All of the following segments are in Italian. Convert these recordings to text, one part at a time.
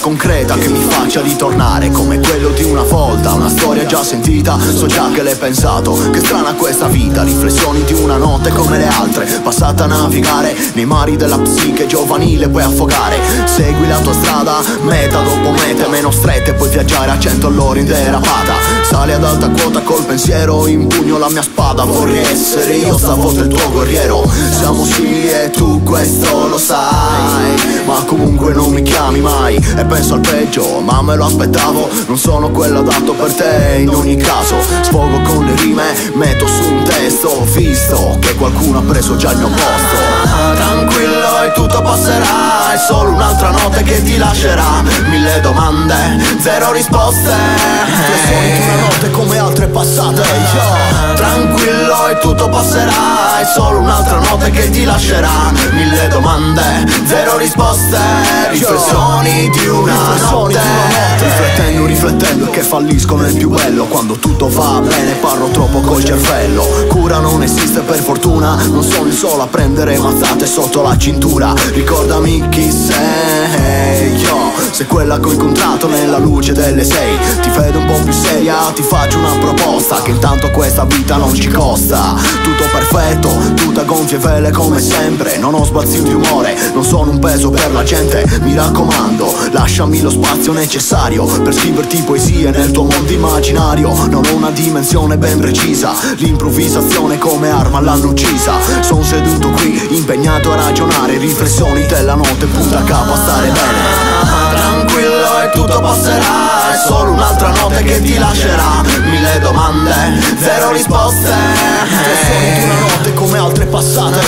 concreta che mi faccia ritornare come quello di una volta. Una storia già sentita, so già che l'hai pensato. Che strana questa vita, riflessioni di una notte come le altre, passata a navigare nei mari della psiche giovanile, puoi affogare. Segui la tua strada, meta dopo mete meno strette, puoi viaggiare a 100 all'ora in derapata. Sali ad alta quota col pensiero in pugno la mia spada. Vorrei essere io stavolta il tuo guerriero. Siamo simili e tu questo lo sai, ma comunque non mi chiami mai. E penso al peggio, ma me lo aspettavo. Non sono quello adatto per te in ogni caso. Sfogo con le rime, metto su un testo, visto che qualcuno ha preso già il mio posto. Tranquillo e tutto passerà, è solo un'altra notte che ti lascerà. Mille domande, zero risposte, riflessioni di una notte come altre passate. Tranquillo e tutto passerà, è solo un'altra notte che ti lascerà. Mille domande, zero risposte, riflessioni di una notte. Riflettendo che fallisco nel più bello. Quando tutto va bene parlo troppo col cervello. Cura non esiste per fortuna, non sono il solo a prendere mazzate sotto la cintura. Ricordami chi sei, yo, sei quella che ho incontrato nella luce delle 6. Ti vedo un po' più seria, ti faccio una proposta, che intanto questa vita non ci costa. Tutto perfetto, tutta gonfie vele come sempre. Non ho sbalzi di umore, non sono un peso per la gente. Mi raccomando, lasciami lo spazio necessario per scriverti poesie nel tuo mondo immaginario. Non ho una dimensione ben precisa, l'improvvisazione come arma l'hanno uccisa. Sono seduto qui, impegnato a ragionare, riflessioni della notte, punta a capo a stare bene. Tranquillo e tutto passerà, è solo un'altra notte che ti lascerà. Mille domande, zero risposte, riflessioni di una notte come altre passate.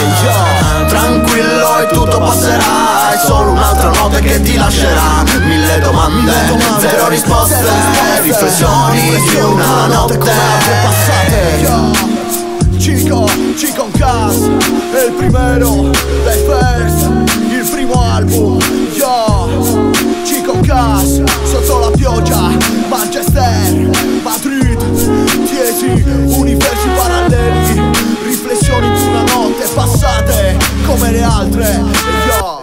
Tranquillo e tutto passerà, è solo un'altra notte che ti lascerà. Mille domande, zero risposte, riflessioni di una notte come altre passate. Chico Cas, è il primero dei First, il primo album. Yo, Chico Cas, sotto la pioggia, Manchester, Madrid, Tiesi, universi paralleli, riflessioni di una notte passate come le altre. Yo.